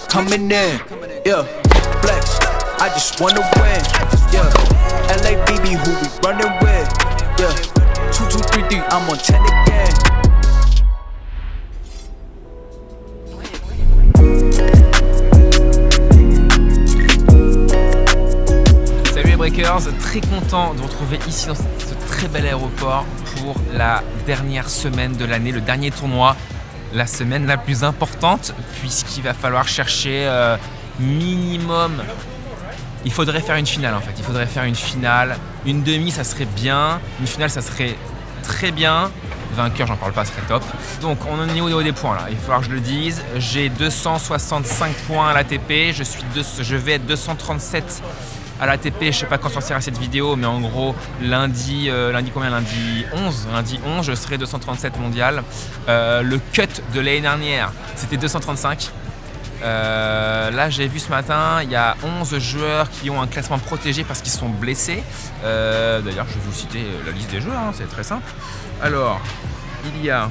Coming in, yeah, flex. I just wanna win, yeah. LABB, who we running with, yeah. 2, 2, 3, 3, I'm on 10 again. Salut les breakers, très content de vous retrouver ici dans ce très bel aéroport pour la dernière semaine de l'année, le dernier tournoi, la semaine la plus importante puisqu'il va falloir chercher minimum, il faudrait faire une finale en fait, il faudrait faire une finale, une demi ça serait bien, une finale ça serait très bien, vainqueur j'en parle pas, ça serait top. Donc on en est au niveau des points là, il va falloir que je le dise, j'ai 265 points à l'ATP, je vais être 237 à l'ATP, je sais pas quand sortira cette vidéo, mais en gros lundi 11, je serai 237 mondial. Le cut de l'année dernière, c'était 235. Là j'ai vu ce matin, il y a 11 joueurs qui ont un classement protégé parce qu'ils sont blessés. D'ailleurs je vais vous citer la liste des joueurs, hein, c'est très simple. Alors, il y a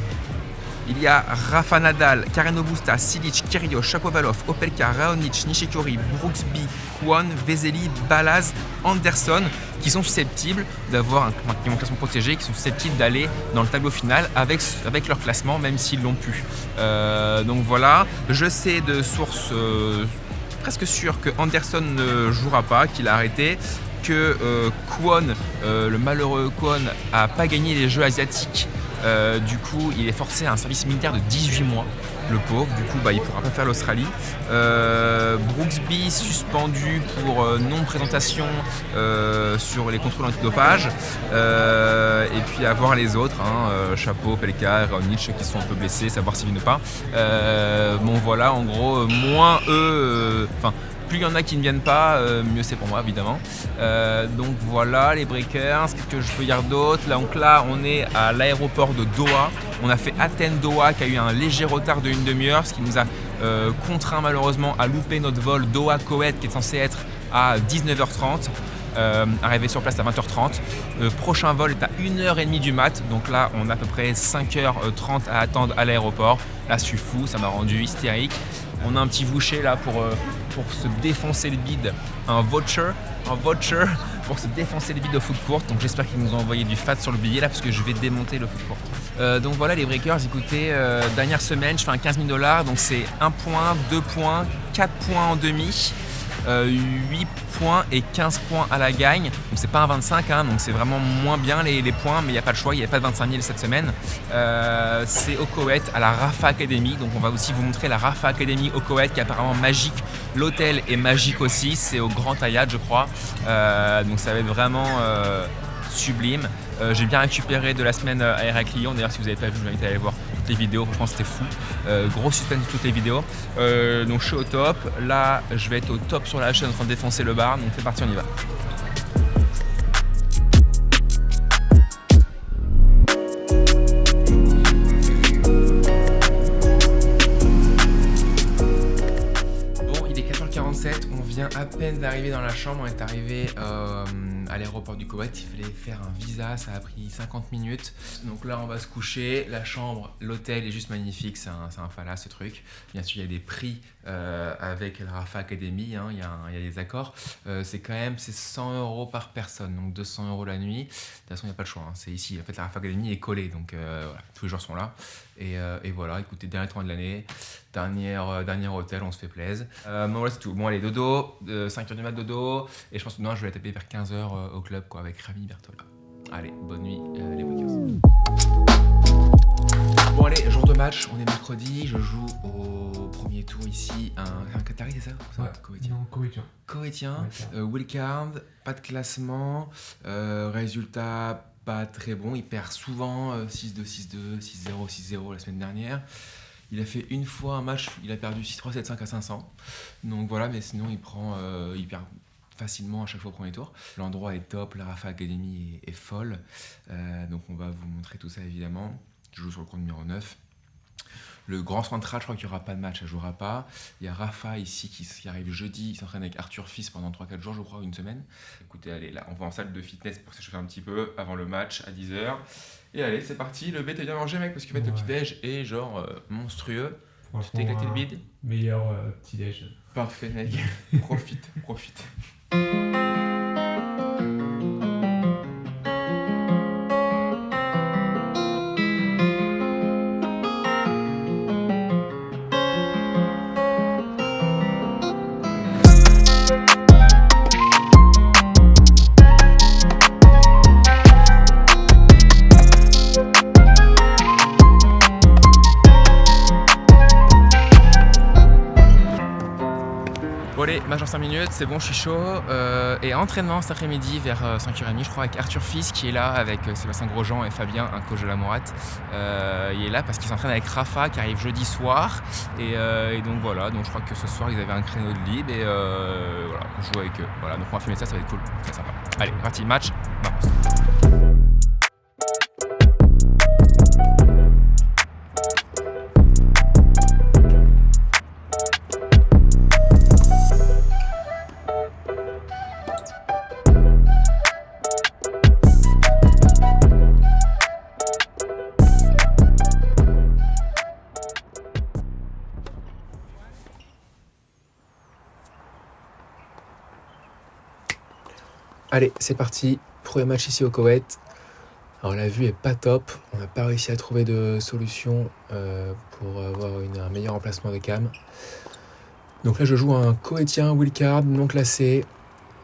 Rafa Nadal, Karen Busta, Silic, Kyrgios, Shapovalov, Opelka, Raonic, Nishikori, Brooksby, Kwon, Vesely, Balaz, Anderson qui sont susceptibles d'avoir un classement protégé, qui sont susceptibles d'aller dans le tableau final avec leur classement, même s'ils l'ont pu. Donc voilà, je sais de sources presque sûres que Anderson ne jouera pas, qu'il a arrêté, que Kwon, le malheureux Kwon, n'a pas gagné les Jeux asiatiques. Du coup, il est forcé à un service militaire de 18 mois, le pauvre. Du coup, il ne pourra pas faire l'Australie. Brooksby suspendu pour non-présentation sur les contrôles antidopage. Et puis à voir les autres, Chapeau, Pelka, Raonic qui sont un peu blessés, savoir s'ils viennent ou pas. Bon voilà, en gros, moins eux... plus il y en a qui ne viennent pas, mieux c'est pour moi évidemment. Donc voilà les breakers, qu'est-ce que je peux dire d'autre? Donc là on est à l'aéroport de Doha, on a fait Athènes-Doha qui a eu un léger retard de une demi-heure, ce qui nous a contraint malheureusement à louper notre vol Doha-Koweït qui est censé être à 19h30. Arrivé sur place à 20h30. Le prochain vol est à 1h30 du mat, donc là on a à peu près 5h30 à attendre à l'aéroport. Là je suis fou, ça m'a rendu hystérique. On a un petit voucher là pour se défoncer le bide, un voucher pour se défoncer le bide au foot court. Donc j'espère qu'ils nous ont envoyé du fat sur le billet là parce que je vais démonter le foot court. Donc voilà les breakers, écoutez, dernière semaine je fais un 15 000 $, donc c'est 1 point, 2 points, 4 points en demi. 8 points et 15 points à la gagne, donc c'est pas un 25 donc c'est vraiment moins bien les points, mais il n'y a pas le choix, il n'y a pas de 25 000 cette semaine. C'est au Koweït à la Rafa Academy, donc on va aussi vous montrer la Rafa Academy au Koweït qui est apparemment magique, l'hôtel est magique aussi, c'est au Grand Hyatt je crois, donc ça va être vraiment sublime. J'ai bien récupéré de la semaine à Héraclion, d'ailleurs si vous n'avez pas vu je vous invite à aller voir toutes les vidéos, franchement c'était fou, gros suspense de toutes les vidéos, donc je suis au top, là je vais être au top sur la chaîne en train de défoncer le bar, donc c'est parti, on y va. Bon, il est 4h47, on vient à peine d'arriver dans la chambre, on est arrivé à l'aéroport du Koweït, il fallait faire un visa, ça a pris 50 minutes. Donc là on va se coucher, la chambre, l'hôtel est juste magnifique, c'est un palace ce truc. Bien sûr il y a des prix avec la Rafa Academy, il y a des accords. C'est 100 € par personne, donc 200 € la nuit. De toute façon il n'y a pas de choix, c'est ici. En fait la Rafa Academy est collée, donc voilà, tous les joueurs sont là. Et voilà, écoutez, dernier tournoi de l'année, dernier hôtel, on se fait plaisir. Bon voilà c'est tout, bon allez dodo, 5h du mat dodo, et je pense que non, je vais la taper vers 15h au club quoi, avec Rami Bertola. Allez, bonne nuit les breakers. Bon allez, jour de match, on est mercredi, je joue au premier tour ici, un Qatari c'est ça? Ouais, Koweïtien, wildcard, pas de classement, résultat pas très bon, il perd souvent 6-2, 6-2, 6-0, 6-0 la semaine dernière. Il a fait une fois un match, il a perdu 6-3, 7-5 à 500. Donc voilà, mais sinon il perd facilement à chaque fois au premier tour. L'endroit est top, la Rafa Academy est folle. Donc on va vous montrer tout ça évidemment. Je joue sur le cours numéro 9. Le grand central, je crois qu'il n'y aura pas de match, elle ne jouera pas. Il y a Rafa ici qui arrive jeudi, il s'entraîne avec Arthur Fils pendant 3-4 jours, je crois, une semaine. Écoutez, allez, là, on va en salle de fitness pour s'échauffer un petit peu avant le match à 10h. Et allez, c'est parti. Le B, t'as bien mangé, mec, parce que le petit-déj est genre monstrueux. Tu t'es éclaté le bide. Meilleur petit-déj. Parfait, mec. Profite. Bon allez, match en 5 minutes, c'est bon, je suis chaud. Et entraînement cet après-midi vers 5h30, je crois, avec Arthur Fils qui est là, avec Sébastien Grosjean et Fabien, un coach de la Mourate. Il est là parce qu'il s'entraîne avec Rafa qui arrive jeudi soir. Et donc voilà, donc je crois que ce soir ils avaient un créneau de libre et voilà, on joue avec eux. Voilà, donc on va filmer ça va être cool, très sympa. Allez, parti, match, vamos. Allez, c'est parti. Premier match ici au Koweït. Alors la vue est pas top. On n'a pas réussi à trouver de solution pour avoir un meilleur emplacement de cam. Donc là, je joue un Koweïtien wildcard non classé.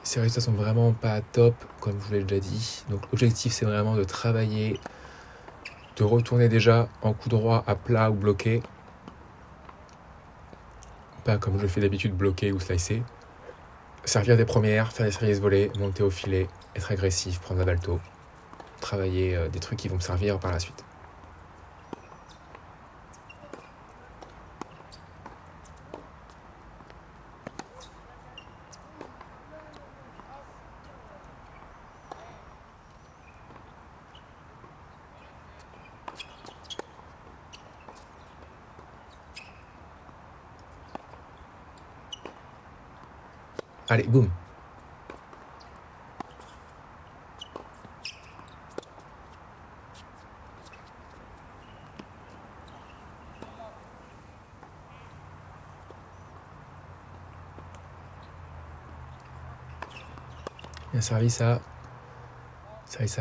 Ces résultats sont vraiment pas top, comme je vous l'ai déjà dit. Donc l'objectif, c'est vraiment de travailler, de retourner déjà en coup droit à plat ou bloqué. Pas comme je le fais d'habitude, bloqué ou slicer. Servir des premières, faire des services volés, monter au filet, être agressif, prendre la balle tôt, travailler des trucs qui vont me servir par la suite. Allez, boum. Bien service à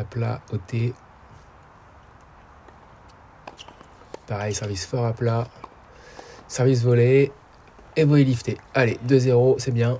plat, au T. Pareil, service fort à plat. Service volé et volé lifté. Allez, 2-0, c'est bien.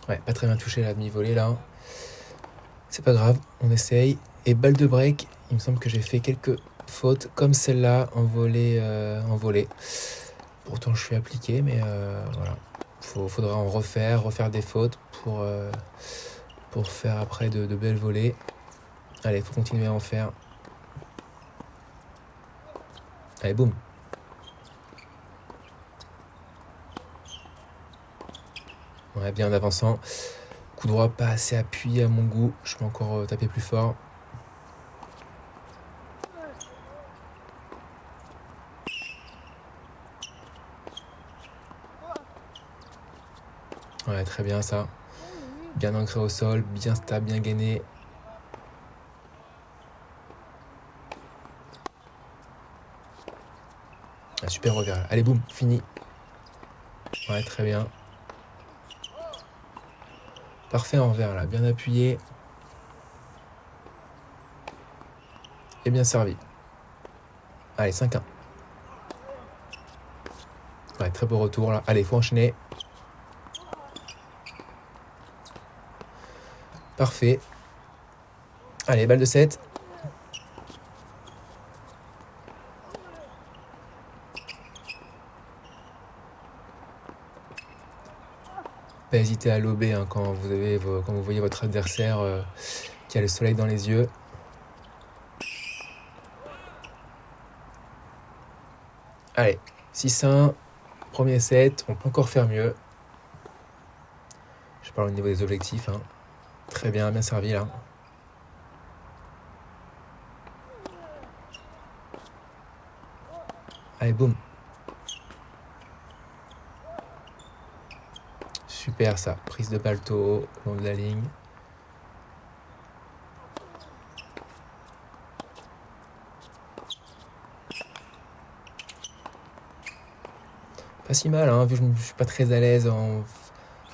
Ouais, pas très bien touché la demi-volée là. C'est pas grave, on essaye. Et balle de break, il me semble que j'ai fait quelques fautes comme celle-là en volée. Pourtant je suis appliqué, mais voilà. Faudra en refaire des fautes pour faire après de belles volées. Allez, faut continuer à en faire. Allez, boum. Ouais, bien en avançant. Coup droit pas assez appuyé à mon goût. Je peux encore taper plus fort. Ouais, très bien ça. Bien ancré au sol, bien stable, bien gainé. Ah, super revers. Allez, boum, fini. Ouais, très bien. Parfait en revers là, bien appuyé. Et bien servi. Allez, 5-1. Ouais, très beau retour là. Allez, faut enchaîner. Parfait. Allez, balle de 7. Pas hésiter à lober hein, quand vous voyez votre adversaire qui a le soleil dans les yeux. Allez, 6-1, premier set, on peut encore faire mieux. Je parle au niveau des objectifs. Hein. Très bien, bien servi là. Allez, boum. Super ça, prise de balle tôt, long de la ligne. Pas si mal, hein, vu que je ne suis pas très à l'aise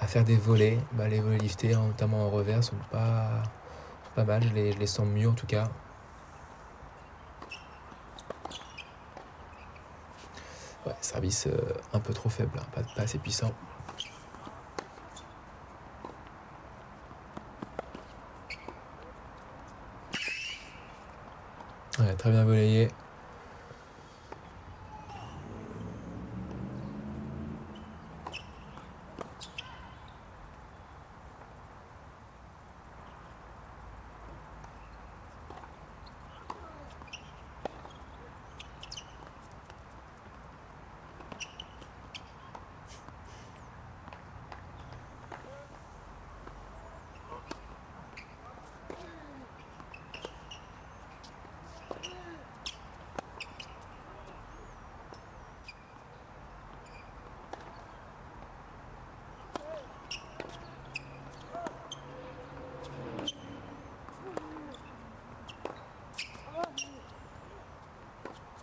à faire des volets. Bah, les volets liftés, hein, notamment en revers, sont pas mal, je les sens mieux en tout cas. Ouais, service un peu trop faible, hein, pas assez puissant. Ouais, très bien volayé.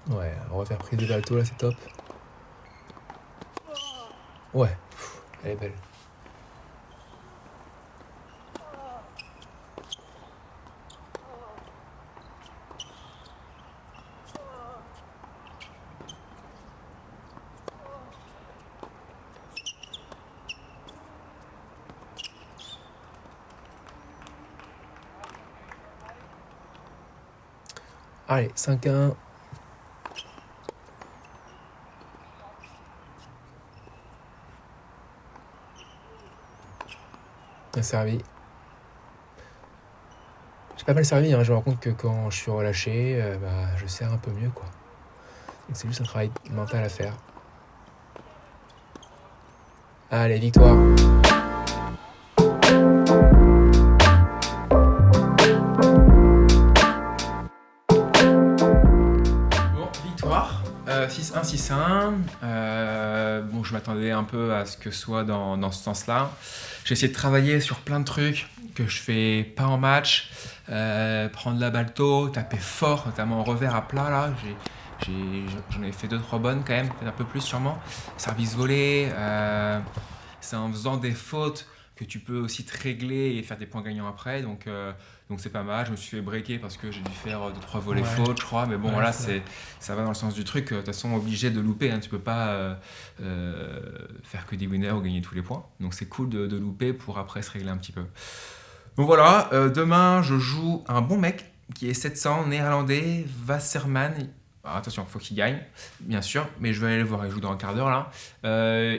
Ouais, refaire prise de balle tôt là, c'est top. Ouais, elle est belle. Allez, 5-1. Bien servi. J'ai pas mal servi, hein. Je me rends compte que quand je suis relâché, je sers un peu mieux, quoi. Donc c'est juste un travail mental à faire. Allez, victoire. Bon, victoire. 6-1, 6-1. Bon, je m'attendais un peu à ce que ce soit dans ce sens-là. J'ai essayé de travailler sur plein de trucs que je fais pas en match. Prendre la balle tôt, taper fort, notamment en revers à plat là. J'en ai fait 2-3 bonnes quand même, peut-être un peu plus sûrement. Service volé, c'est en faisant des fautes que tu peux aussi te régler et faire des points gagnants après. Donc c'est pas mal. Je me suis fait breaker parce que j'ai dû faire 2-3 volets fautes, je crois. Mais bon, voilà, ça va dans le sens du truc. De toute façon, obligé de louper. Hein. Tu peux pas faire que des winners ou gagner tous les points. Donc c'est cool de louper pour après se régler un petit peu. Donc voilà, demain, je joue un bon mec qui est 700, néerlandais, Wasserman. Alors, attention, il faut qu'il gagne, bien sûr, mais je vais aller le voir, il joue dans un quart d'heure là.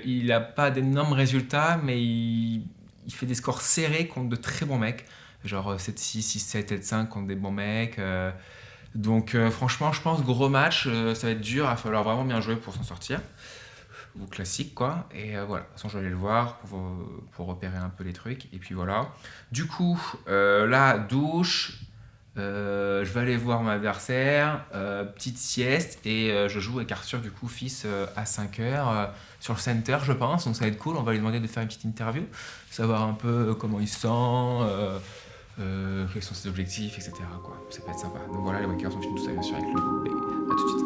Il n'a pas d'énormes résultats, mais il fait des scores serrés contre de très bons mecs, genre 7-6, 6-7, 7-5 contre des bons mecs. Donc franchement, je pense gros match, ça va être dur, il va falloir vraiment bien jouer pour s'en sortir. Ou classique quoi, et voilà, de toute façon je vais aller le voir pour repérer un peu les trucs, et puis voilà. Du coup, là, douche. Je vais aller voir mon adversaire, petite sieste, et je joue avec Arthur du coup fils à 5h sur le center je pense, donc ça va être cool. On va lui demander de faire une petite interview, savoir un peu comment il se sent, quels sont ses objectifs, etc. quoi. Ça peut être sympa. Donc voilà, les Wakers, on filme tout ça bien sûr avec lui, et à tout de suite.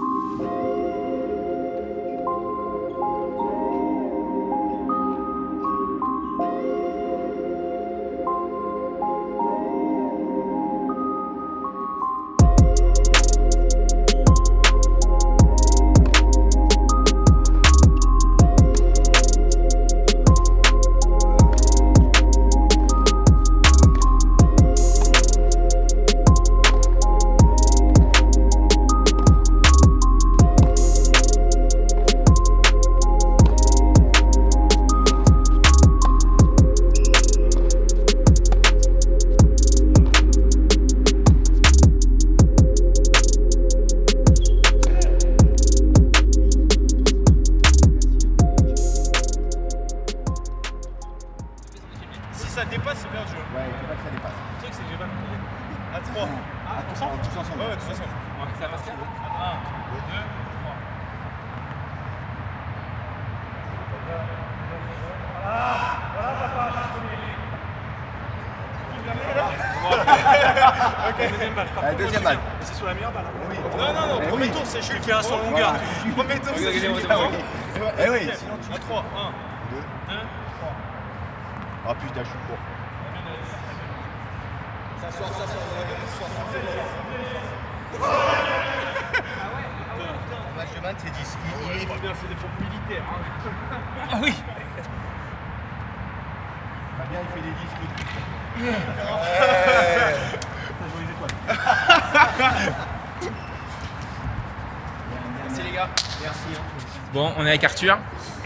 ensemble. Ouais, tous ensemble. On va faire ça basket. 1, 2, 3. Allez, deuxième balle. C'est sur la meilleure balle. Oui. Non, premier tour, c'est je le fais à son longueur. Premier tour, c'est je le fais à son longueur. Eh oui, sinon tu. À 3, 1, 2, 2, 3. Ah putain, je suis court. Match de man, c'est 10. Il est Bien, c'est des pompes militaires. Ah oui. Fabien, il fait des 10. Merci les gars. Merci. Bon, on est avec Arthur.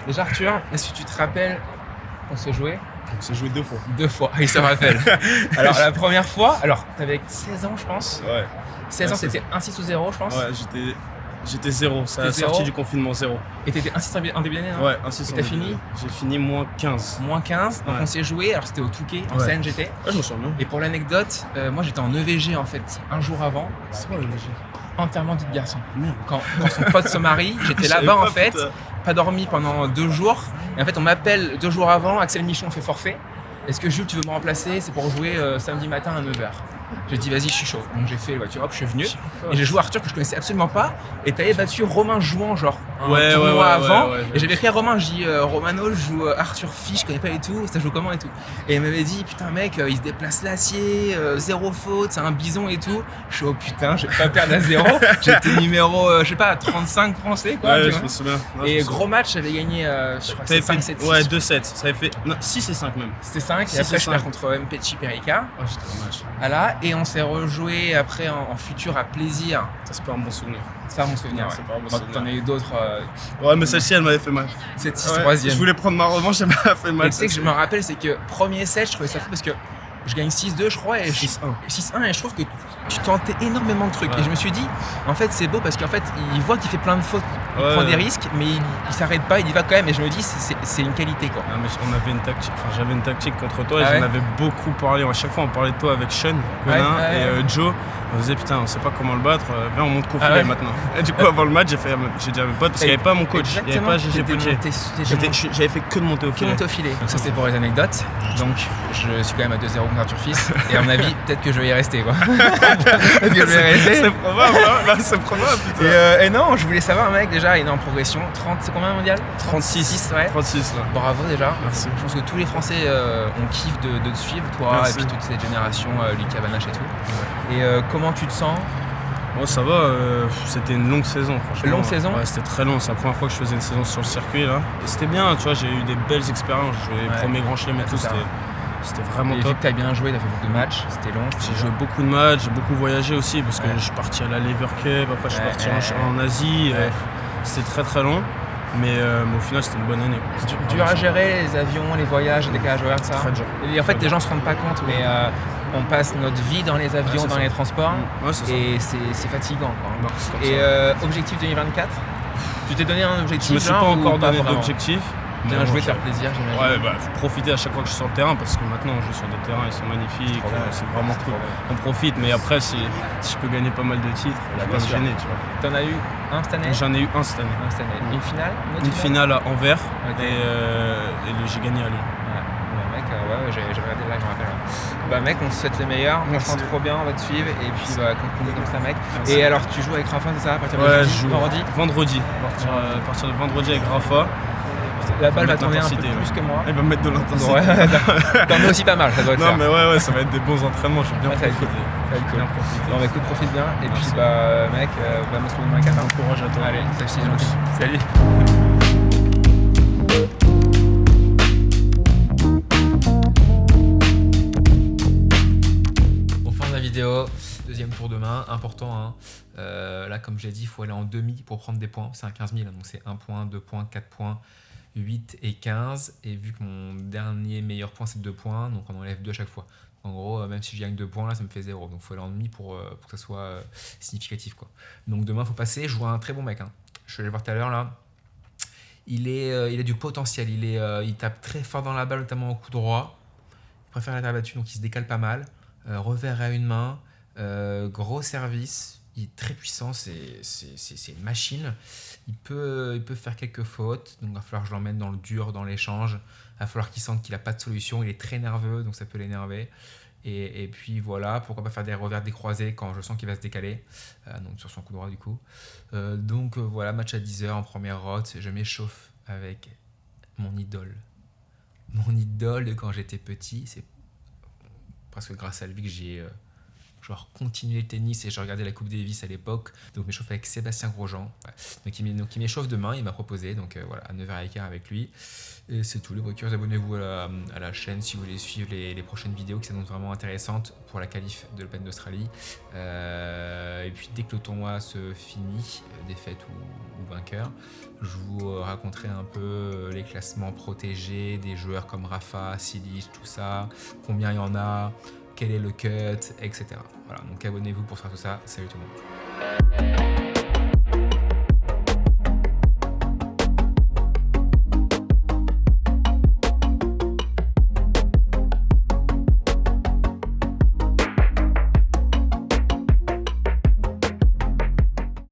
Déjà Arthur, est-ce que tu te rappelles qu'on s'est joué On s'est joué 2 fois. 2 fois, il se rappelle. Alors la première fois, alors t'avais 16 ans je pense. Ouais. 16 ans, Ouais, c'était 1-6 ou 0 je pense. Ouais, j'étais 0. Ça a T'étais sorti zéro. du confinement 0. Et t'étais 1-6 en début d'année, non? Ouais, ainsi Et t'as fini? J'ai fini moins 15. Moins 15, donc Ouais. on s'est joué, alors c'était au Touquet, en Ouais. CNGT. Ouais, je me souviens bien. Et pour l'anecdote, moi j'étais en EVG en fait, un jour avant, C'est quoi le léger? enterrement de garçon. Merde. Quand son pote se marie, j'étais Je savais là-bas en pas, fait, putain. pas dormi pendant 2 jours. Et en fait on m'appelle 2 jours avant, Axel Michon fait forfait. Est-ce que Jules tu veux me remplacer? C'est pour jouer samedi matin à 9h. J'ai dit vas-y je suis chaud. Donc j'ai fait voiture, hop je suis venu. Et j'ai joué Arthur que je connaissais absolument pas. Et t'avais battu Romain Jouan genre un Ouais, tournoi ouais, ouais, avant. ouais, ouais. Et j'avais écrit à Romain, je dis Romano je joue Arthur Fiche, je connais pas du tout, ça joue comment et tout. Et il m'avait dit putain mec il se déplace l'acier, 0 faute, c'est un bison et tout. Je suis oh putain je vais pas perdre à 0. J'étais numéro je sais pas 35 français quoi. tu Ouais, vois. je me souviens. Non, je Et me gros souviens. match, j'avais gagné, je crois que T'avais c'est 5, fait 7, 6. ouais, 2-7. Ça avait fait 6 et 5 même. C'était 5, et Six après et je perds cinq. contre Mpetchi Perica. Oh, j'étais dommage. Voilà, et on s'est rejoué après en futur à plaisir. Ça, c'est pas un bon souvenir. C'est ça mon souvenir. Non, Ouais. c'est pas un bon Bon, souvenir. t'en as eu d'autres, Ouais, mais celle-ci, elle m'avait fait mal. cette 6 Ouais, 3e. Je voulais prendre ma revanche, elle m'a fait mal. Et tu sais que je me rappelle, c'est que premier set, je trouvais ça fou parce que je gagne 6-2, je crois, et 6-1. 6-1, et je trouve que tu tentais énormément de trucs. Ouais. Et je me suis dit, en fait, c'est beau parce qu'en fait, il voit qu'il fait plein de fautes, il Ouais, prend ouais. des risques, mais il s'arrête pas, il y va quand même. Et je me dis, c'est une qualité quoi. Ah, mais on avait une tactique, enfin j'avais une tactique contre toi et Ah ouais j'en avais beaucoup parlé. À chaque fois on parlait de toi avec Sean, Conin Ouais. et Joe. On disait putain on sait pas comment le battre, viens on monte qu'au Ah filet ouais. maintenant. Et du coup avant le match j'ai dit à mes potes parce qu'il n'y avait pas mon coach, il n'y avait pas GG Poutier. J'avais fait que de monter au filet. Monte au filet. Donc ça c'était pour les anecdotes. Donc je suis quand même à 2-0 contre Arthur Fils. Et à mon avis, peut-être que je vais y rester quoi. Peut-être que je vais y rester. C'est probable, hein. Là c'est probable putain. Et non, je voulais savoir mec déjà, il est en progression. 30, c'est combien mondial? 36, ouais. 36 là. Bravo déjà. Merci. Je pense que tous les Français on kiffe de te suivre, toi Merci. et puis toute cette génération, Lucas Banache et tout. Et comment tu te sens? Bon ça va, c'était une longue saison franchement. Longue saison? Ouais, c'était très long, c'est la première fois que je faisais une saison sur le circuit là. Et c'était bien, tu vois, j'ai eu des belles expériences, j'ai joué les Ouais. premiers grands chelems et tout, C'est ça. c'était vraiment Et vu top. que t'as bien joué, t'as fait beaucoup de matchs, c'était long. J'ai joué beaucoup de matchs, j'ai beaucoup voyagé aussi parce que Ouais. je suis parti à la Lever Cup, après je suis Ouais, parti ouais, en Asie, Ouais. c'était très très long, mais au final c'était une bonne année. quoi. C'était Dur à vraiment gérer les avions, les voyages, les décalages horaires, ça. Très dur. Et en fait, les gens se rendent pas compte, mais on passe notre vie dans les avions, c'est dans ça. les transports, ça. Ouais, c'est ça. et c'est fatigant. Quoi. Non, c'est comme Et ça. objectif 2024, tu t'es donné un objectif? Je me suis là, pas ou encore donné vraiment? d'objectif. Bien mais joué, bon, faire plaisir, j'imagine. Ouais, bah faut profiter à chaque fois que je suis sur le terrain parce que maintenant on joue sur des terrains, ils sont magnifiques, trop bien. c'est vraiment cool. On profite, mais après si je peux gagner pas mal de titres, je vais bien pas me sûr. gêner, tu vois. T'en as eu un cette année? J'en ai eu un cette année. Un cette année. Une finale? Une finale à Anvers Ok. et j'ai gagné à Lyon. Ouais. Bah, mec, ouais, j'ai regardé là, je me rappelle. Bah mec, on se souhaite le meilleur, on se sent trop bien, on va te suivre, et puis bah, continue comme ça mec. Merci. Et alors tu joues avec Rafa, c'est ça, à partir de Ouais, jeudi, je joue vendredi? À partir de vendredi avec Rafa. La balle va mettre tourner un peu l'intensité, plus ouais. que moi. Elle va me mettre de l'intensité. Ouais, t'en mets aussi pas mal, ça doit être Non faire. mais ouais, ça va être des bons entraînements, je vais bien Ouais, ça va être profiter. Ça va être cool. Bien profiter. Bon bah écoute, profite bien, et puis Merci. bah mec, bah on se retrouve demain 4. Bon courage à toi. Allez, salut, c'est gentil. Salut. Bon, fin de la vidéo, deuxième tour demain, important hein. Là comme je l'ai dit, il faut aller en demi pour prendre des points, c'est un 15 000, donc c'est 1 point, 2 points, 4 points, 8 et 15, et vu que mon dernier meilleur point c'est 2 points, donc on enlève 2 à chaque fois. En gros, même si je gagne 2 points là, ça me fait 0, donc il faut aller en demi pour que ça soit significatif quoi. Donc demain il faut passer, je vois un très bon mec, hein. Je vais aller voir tout à l'heure là. Il a du potentiel, il tape très fort dans la balle, notamment au coup droit. Il préfère la terre battue, donc il se décale pas mal. Revers à une main, Gros service, il est très puissant, c'est une machine. Il peut faire quelques fautes, donc il va falloir que je l'emmène dans le dur, dans l'échange. Il va falloir qu'il sente qu'il n'a pas de solution. Il est très nerveux, donc ça peut l'énerver. Et puis voilà, pourquoi pas faire des revers décroisés quand je sens qu'il va se décaler, donc sur son coup droit du coup. Donc voilà, match à 10h en première rote, je m'échauffe avec mon idole. Mon idole de quand j'étais petit, c'est presque grâce à lui que j'ai continué le tennis et j'ai regardé la Coupe Davis à l'époque. Donc je m'échauffe avec Sébastien Grosjean. Ouais. Donc il m'échauffe demain, il m'a proposé, donc voilà, à 9h15 avec lui. Et c'est tout, les breakers, abonnez-vous à la chaîne si vous voulez suivre les prochaines vidéos qui s'annoncent vraiment intéressantes pour la qualif de l'Open d'Australie. Et puis dès que le tournoi se finit, défaite ou vainqueur, je vous raconterai un peu les classements protégés des joueurs comme Rafa, Silic, tout ça, combien il y en a, quel est le cut, etc. Voilà, donc abonnez-vous pour savoir tout ça. Salut tout le monde.